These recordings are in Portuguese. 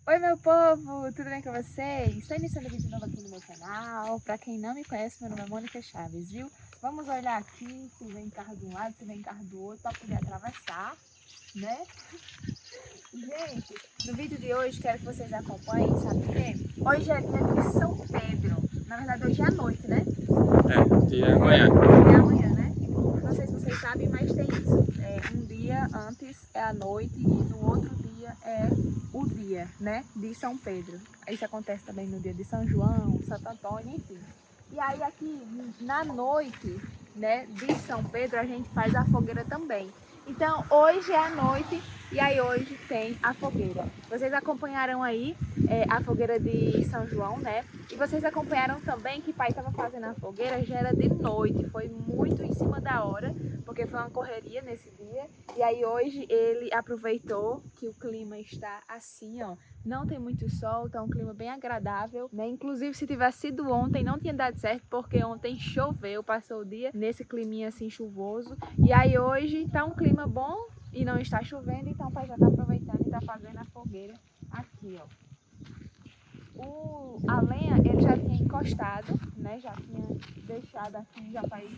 Oi meu povo, tudo bem com vocês? Estou iniciando um vídeo novo aqui no meu canal. Para quem não me conhece, meu nome é Mônica Chaves, viu? Vamos olhar aqui se vem carro de um lado, se vem carro do outro, para poder atravessar, né? Gente, no vídeo de hoje quero que vocês acompanhem, sabe o quê? Hoje é dia de São Pedro. Na verdade hoje é à noite, né? É, dia amanhã. Dia amanhã, né? Não sei se vocês sabem, mas tem isso. Um dia antes é a noite e no outro dia é o dia, né, de São Pedro. Isso acontece também no dia de São João, Santo Antônio, enfim. E aí aqui na noite, né, de São Pedro a gente faz a fogueira também. Então hoje é a noite e aí hoje tem a fogueira. Vocês acompanharam aí a fogueira de São João, né? E vocês acompanharam também que o pai estava fazendo a fogueira, já era de noite, foi muito em cima da hora, porque foi uma correria nesse dia. E aí hoje ele aproveitou que o clima está assim, ó, não tem muito sol, tá um clima bem agradável, né? Inclusive se tivesse sido ontem não tinha dado certo, porque ontem choveu, passou o dia nesse climinha assim chuvoso. E aí hoje tá um clima bom e não está chovendo, então o pai já tá aproveitando e tá fazendo a fogueira aqui, ó. A lenha ele já tinha encostado, né? Já tinha deixado aqui, já faz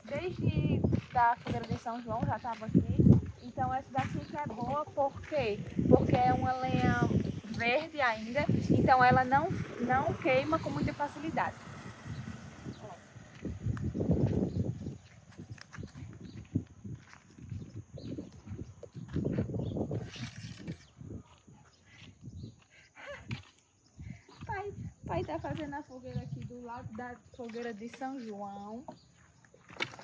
desde da fogueira de São João, já estava aqui. Então essa daqui que é boa, por quê? Porque é uma lenha verde ainda, então ela não queima com muita facilidade. Pai tá fazendo a fogueira aqui do lado da fogueira de São João.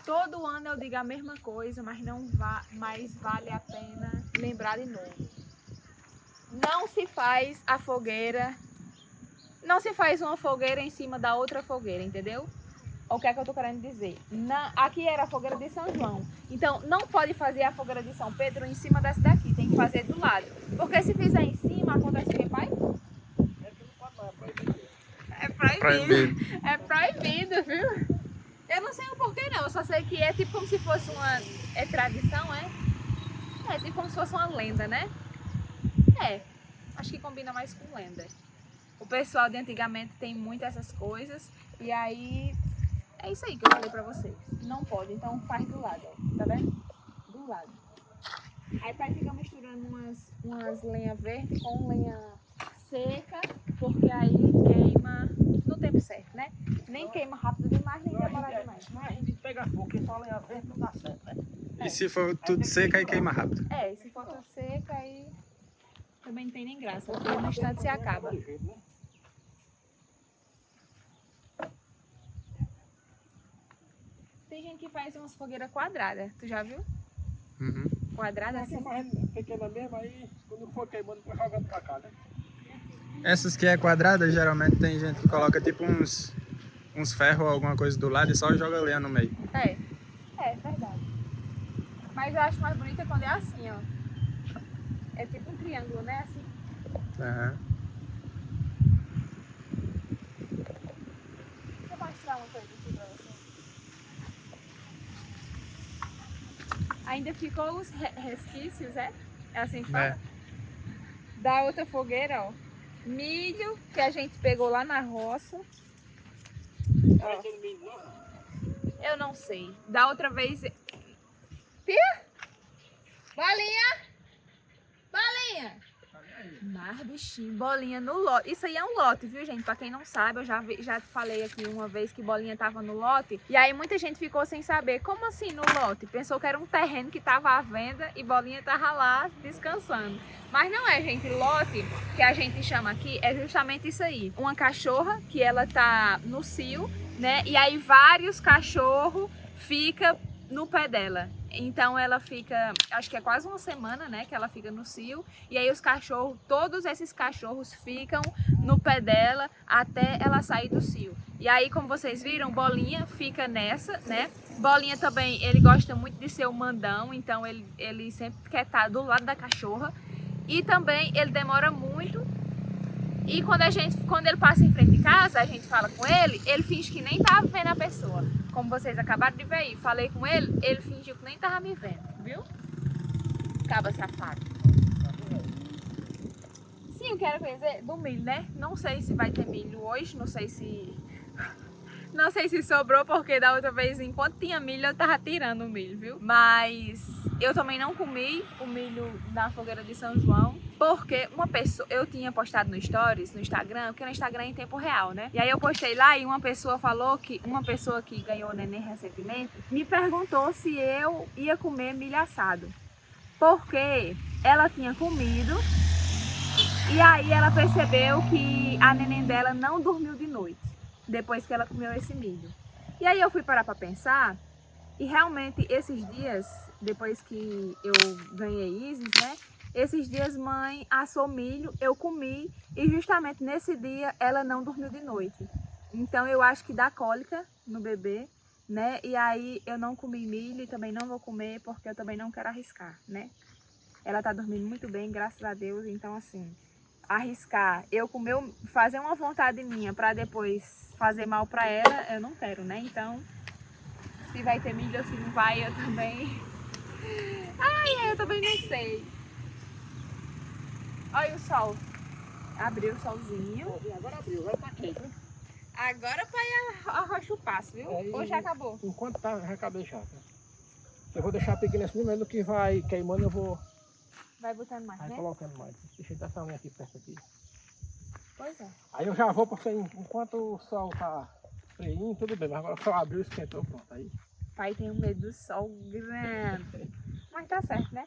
Todo ano eu digo a mesma coisa, mas mas vale a pena lembrar de novo. Não se faz a fogueira, não se faz uma fogueira em cima da outra fogueira, entendeu? O que é que eu tô querendo dizer? Aqui era a fogueira de São João, então não pode fazer a fogueira de São Pedro em cima dessa daqui, tem que fazer do lado. Porque se fizer em cima, acontece o que, pai? É proibido. É proibido, viu? Eu não sei o porquê não, eu só sei que é tipo como se fosse uma... É tradição, é? É tipo como se fosse uma lenda, né? É, acho que combina mais com lenda. O pessoal de antigamente tem muito essas coisas e aí... É isso aí que eu falei pra vocês. Não pode, então faz do lado, ó. Tá vendo? Do lado. Aí pai fica misturando umas lenhas verdes com lenha seca, porque aí queima no tempo certo, né? Nem queima rápido demais, nem demora demais. Mas a gente pega fogo, porque só lenha verde não dá certo, né? E se for tudo seco, aí queima rápido. É, e se for tudo seca, aí também não tem nem graça, porque no instante se acaba. Tem gente que faz umas fogueiras quadradas, tu já viu? Uhum. Quadrada assim? Pequena mesmo, aí quando for queimando, vai jogando pra cá, né? Essas que é quadrada, geralmente tem gente que coloca tipo uns ferros ou alguma coisa do lado e só joga lenha no meio. É verdade. Mas eu acho mais bonita quando é assim, ó. É tipo um triângulo, né? Assim. Uhum. Deixa eu mostrar uma coisa aqui pra você. Ainda ficou os resquícios, é? É assim que fala? É. Da outra fogueira, ó. Milho que a gente pegou lá na roça. Ó. Eu não sei. Da outra vez... Pia? Bolinha? Bolinha? Mas, bichinho, bolinha no lote. Isso aí é um lote, viu, gente? Pra quem não sabe, eu já falei aqui uma vez que bolinha tava no lote. E aí muita gente ficou sem saber. Como assim no lote? Pensou que era um terreno que tava à venda e bolinha tava lá descansando. Mas não é, gente. Lote, que a gente chama aqui, é justamente isso aí. Uma cachorra que ela tá no cio, né? E aí vários cachorros ficam no pé dela. Então ela fica, acho que é quase uma semana, né, que ela fica no cio. E aí os cachorros, todos esses cachorros ficam no pé dela até ela sair do cio. E aí, como vocês viram, Bolinha fica nessa, né? Bolinha também, ele gosta muito de ser o mandão, então ele sempre quer estar do lado da cachorra. E também ele demora muito. E quando ele passa em frente de casa, a gente fala com ele, ele finge que nem tava vendo a pessoa. Como vocês acabaram de ver aí, falei com ele, ele fingiu que nem tava me vendo, viu? Cabra safado. Sim, eu quero dizer do milho, né? Não sei se vai ter milho hoje, não sei se sobrou, porque da outra vez, enquanto tinha milho, eu tava tirando o milho, viu? Mas eu também não comi o milho na fogueira de São João, porque uma pessoa, eu tinha postado no Stories, no Instagram, porque no Instagram é em tempo real, né? E aí eu postei lá e uma pessoa falou que, uma pessoa que ganhou o neném recentemente, me perguntou se eu ia comer milho assado. Porque ela tinha comido e aí ela percebeu que a neném dela não dormiu de noite, depois que ela comeu esse milho. E aí eu fui parar pra pensar, e realmente esses dias, depois que eu ganhei Isis, né? Esses dias mãe assou milho, eu comi, e justamente nesse dia ela não dormiu de noite. Então eu acho que dá cólica no bebê, né? E aí eu não comi milho e também não vou comer, porque eu também não quero arriscar, né? Ela tá dormindo muito bem, graças a Deus, então assim, arriscar, eu comer, fazer uma vontade minha pra depois fazer mal pra ela, eu não quero, né? Então, se vai ter milho ou se não vai, eu também... Ai, eu também não sei. Olha o sol. Abriu o solzinho. Agora abriu, vai tá quente, né? Agora o pai arrocha o passo, viu? Aí, Ou já acabou? Enquanto tá, já acabei já. Tá? Eu vou deixar pequeno assim, mas no que vai queimando eu vou Vai botando mais, né? colocando mais. Deixa eu dar essa linha aqui perto aqui. Pois é. Aí eu já vou, porque enquanto o sol tá frio, tudo bem, mas agora o sol abriu, esquentou, pronto. Aí. Pai tem um medo do sol grande. Mas tá certo, né?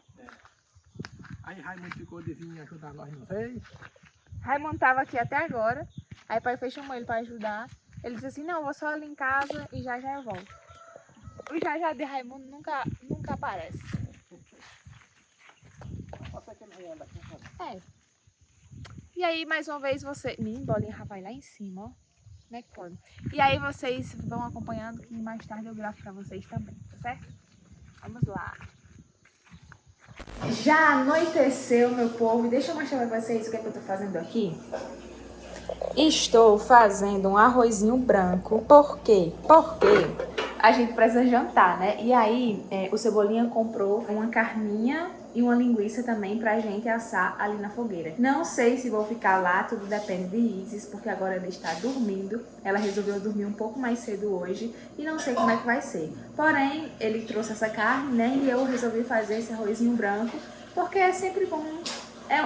Aí Raimundo ficou de vir ajudar nós não veio. Raimundo tava aqui até agora. Aí o pai foi chamou ele pra ajudar. Ele disse assim, não, eu vou só ali em casa e já eu volto. O já de Raimundo nunca aparece. É. E aí, mais uma vez, você... Menino, bolinha já vai lá em cima, ó. Como é que pode? E aí vocês vão acompanhando que mais tarde eu gravo pra vocês também, tá certo? Vamos lá. Já anoiteceu, meu povo. E deixa eu mostrar pra vocês o que é que eu tô fazendo aqui. Estou fazendo um arrozinho branco. Por quê? Porque a gente precisa jantar, né? E aí, o Cebolinha comprou uma carninha e uma linguiça também pra gente assar ali na fogueira. Não sei se vou ficar lá, tudo depende de Isis, porque agora ela está dormindo. Ela resolveu dormir um pouco mais cedo hoje e não sei como é que vai ser. Porém, ele trouxe essa carne, né? E eu resolvi fazer esse arrozinho branco, porque é sempre bom.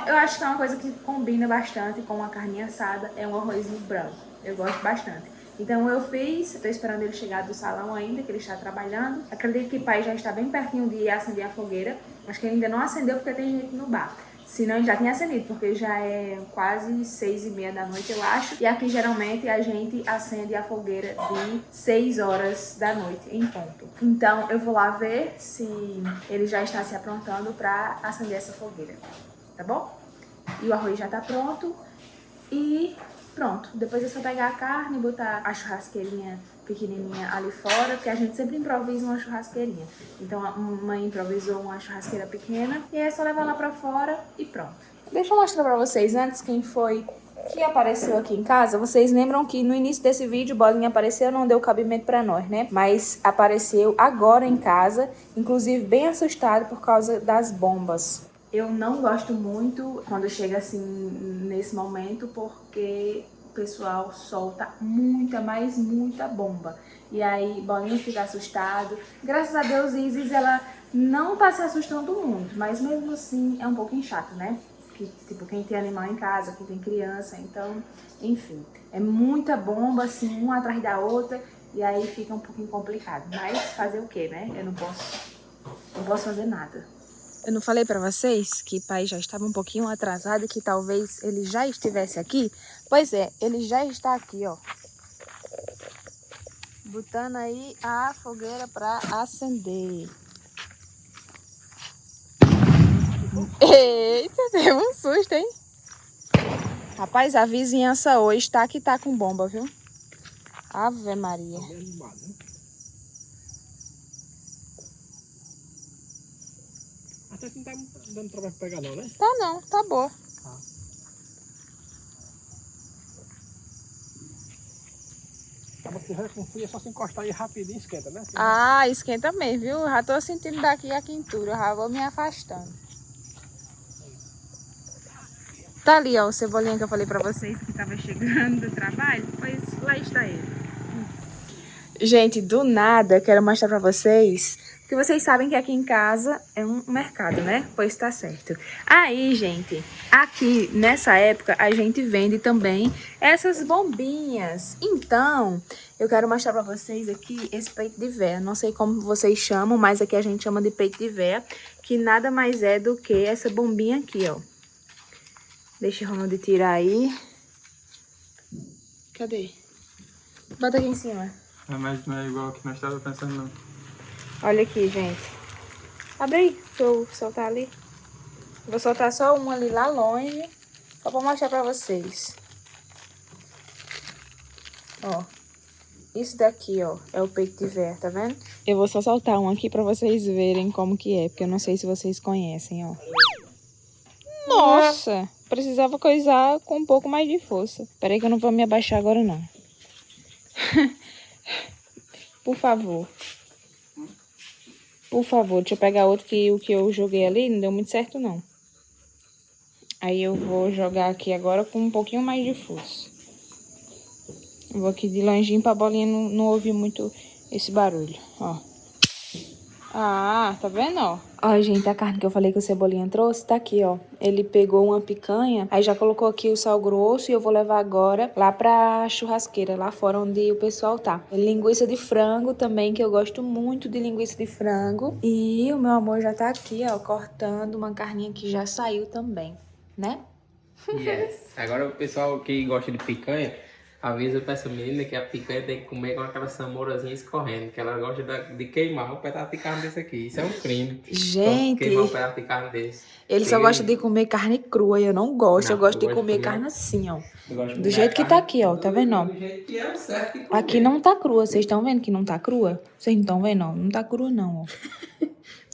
Eu acho que é uma coisa que combina bastante com uma carninha assada, é um arrozinho branco. Eu gosto bastante. Então eu fiz, tô esperando ele chegar do salão ainda, que ele está trabalhando. Acredito que o pai já está bem pertinho de acender a fogueira. Acho que ele ainda não acendeu porque tem gente no bar. Senão ele já tinha acendido, porque já é quase 6h30 da noite, eu acho. E aqui geralmente a gente acende a fogueira de 6 horas da noite, em ponto. Então eu vou lá ver se ele já está se aprontando para acender essa fogueira. Tá bom? E o arroz já tá pronto. E pronto. Depois é só pegar a carne e botar a churrasqueirinha pequenininha ali fora, porque a gente sempre improvisa uma churrasqueirinha. Então a mãe improvisou uma churrasqueira pequena e é só levar lá pra fora e pronto. Deixa eu mostrar pra vocês antes quem foi que apareceu aqui em casa. Vocês lembram que no início desse vídeo, Bolinha apareceu, não deu cabimento pra nós, né? Mas apareceu agora em casa, inclusive bem assustado por causa das bombas. Eu não gosto muito quando chega assim nesse momento, porque o pessoal solta muita, mas muita bomba. E aí Bolinha fica assustado. Graças a Deus, Isis, ela não tá se assustando muito, mas mesmo assim é um pouquinho chato, né? Que, tipo, quem tem animal em casa, quem tem criança, então, enfim. É muita bomba, assim, uma atrás da outra, e aí fica um pouquinho complicado. Mas fazer o quê, né? Eu não posso fazer nada. Eu não falei pra vocês que o pai já estava um pouquinho atrasado e que talvez ele já estivesse aqui? Pois é, ele já está aqui, ó. Botando aí a fogueira pra acender. Eita, deu um susto, hein? Rapaz, a vizinhança hoje tá que tá com bomba, viu? Ave Maria. Até que não tá dando trabalho pra pegar não, né? Tá não, tá boa. Se tiver com frio é só se encostar aí rapidinho e esquenta, né? Ah, esquenta mesmo, viu? Já tô sentindo daqui a quentura, já vou me afastando. Tá ali, ó, o Cebolinha que eu falei pra vocês que tava chegando do trabalho. Pois lá está ele. Gente, do nada, quero mostrar pra vocês que vocês sabem que aqui em casa é um mercado, né? Pois tá certo. Aí, gente, aqui nessa época a gente vende também essas bombinhas. Então, eu quero mostrar pra vocês aqui esse peito de véia. Não sei como vocês chamam, mas aqui a gente chama de peito de véia, que nada mais é do que essa bombinha aqui, ó. Deixa o Ronald tirar aí. Cadê? Bota aqui em cima. Mas não é igual que nós estávamos pensando, não. Olha aqui, gente. Abre aí, pra eu soltar ali. Vou soltar só um ali lá longe, só pra mostrar pra vocês. Ó, isso daqui, ó, é o peito de véia, tá vendo? Eu vou só soltar um aqui pra vocês verem como que é, porque eu não sei se vocês conhecem, ó. Nossa, precisava coisar com um pouco mais de força. Peraí que eu não vou me abaixar agora, não. Por favor. Por favor, deixa eu pegar outro que o que eu joguei ali não deu muito certo, não. Aí eu vou jogar aqui agora com um pouquinho mais de força. Eu vou aqui de longinho pra bolinha não ouvir muito esse barulho, ó. Ah, tá vendo, ó? Ó, gente, a carne que eu falei que o Cebolinha trouxe tá aqui, ó. Ele pegou uma picanha, aí já colocou aqui o sal grosso e eu vou levar agora lá pra churrasqueira, lá fora onde o pessoal tá. Linguiça de frango também, que eu gosto muito de linguiça de frango. E o meu amor já tá aqui, ó, cortando uma carninha que já saiu também, né? Yes. Agora o pessoal que gosta de picanha, avisa pra essa menina que a picanha tem que comer com aquela samourazinha escorrendo, que ela gosta de queimar um pedaço de carne desse aqui. Isso é um crime. Gente, Queimar um pedaço de carne desse. ele só gosta de comer carne crua e eu não gosto. Eu Não, gosto eu de gosto de comer comer- carne assim, ó. Eu gosto de Do comer jeito a que tá carne aqui, ó. Tá vendo, ó? do jeito que é o certo de comer. Aqui não tá crua. Vocês estão vendo que não tá crua? Vocês não estão vendo, ó? Não tá crua, não, ó.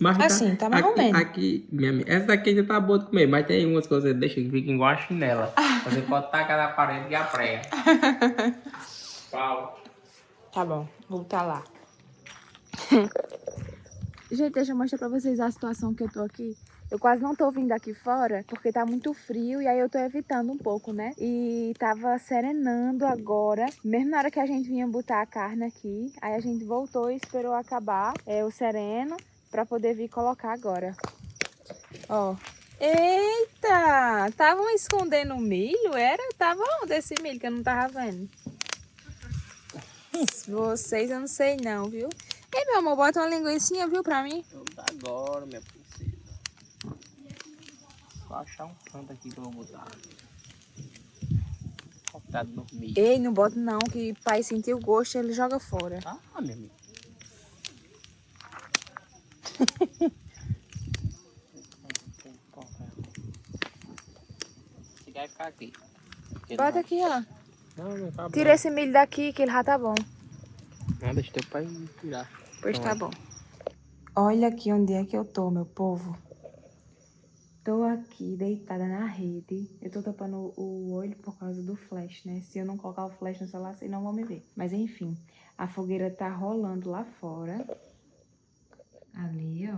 Mas Assim, tá mais ou menos. aqui, minha amiga, essa daqui já tá boa de comer, mas tem umas coisas que deixa que fica igual a chinela. Você pode tacar na parede e a prega. Pau. Tá bom, vou botar lá. Gente, deixa eu mostrar pra vocês a situação que eu tô aqui. Eu quase não tô vindo aqui fora, porque tá muito frio e aí eu tô evitando um pouco, né? E tava serenando agora, mesmo na hora que a gente vinha botar a carne aqui. Aí a gente voltou e esperou acabar o sereno pra poder vir colocar agora. Ó. Eita! Estavam escondendo o milho? Era? Tava onde esse milho que eu não tava vendo? Vocês eu não sei não, viu? Ei, meu amor, bota uma linguicinha, viu, pra mim? Agora, minha princesa. Vou achar um canto aqui que eu vou botar. Cortado no milho. Ei, não bota não, que pai sentir o gosto, ele joga fora. Ah, meu amigo. Esse vai ficar aqui. Bota aqui, ó. Não tá bom. Tira esse milho daqui, que ele já tá bom. Não, deixa teu pai tirar. Pois tá bom. Olha aqui onde é que eu tô, meu povo. Tô aqui deitada na rede. Eu tô tapando o olho por causa do flash, né? Se eu não colocar o flash no celular, vocês não vão me ver. Mas enfim, a fogueira tá rolando lá fora. Ali, ó.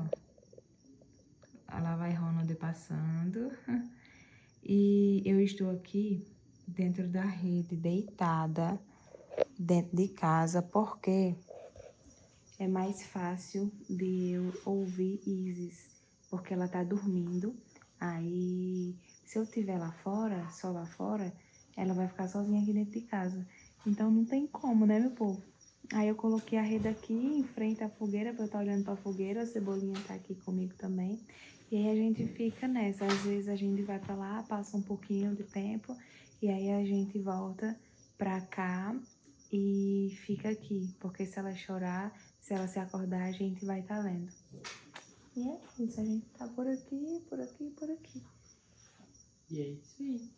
Lá vai Ronald passando. E eu estou aqui dentro da rede, deitada, dentro de casa, porque é mais fácil de eu ouvir Isis, porque ela tá dormindo. Aí, se eu estiver lá fora, só lá fora, ela vai ficar sozinha aqui dentro de casa. Então, não tem como, né, meu povo? Aí, eu coloquei a rede aqui, em frente à fogueira, pra eu estar olhando pra fogueira. A Cebolinha tá aqui comigo também. E aí, a gente fica nessa. Às vezes, a gente vai pra lá, passa um pouquinho de tempo, e aí a gente volta pra cá e fica aqui. Porque se ela chorar, se ela se acordar, a gente vai estar lendo. E é isso, a gente tá por aqui, por aqui, por aqui. E é isso aí.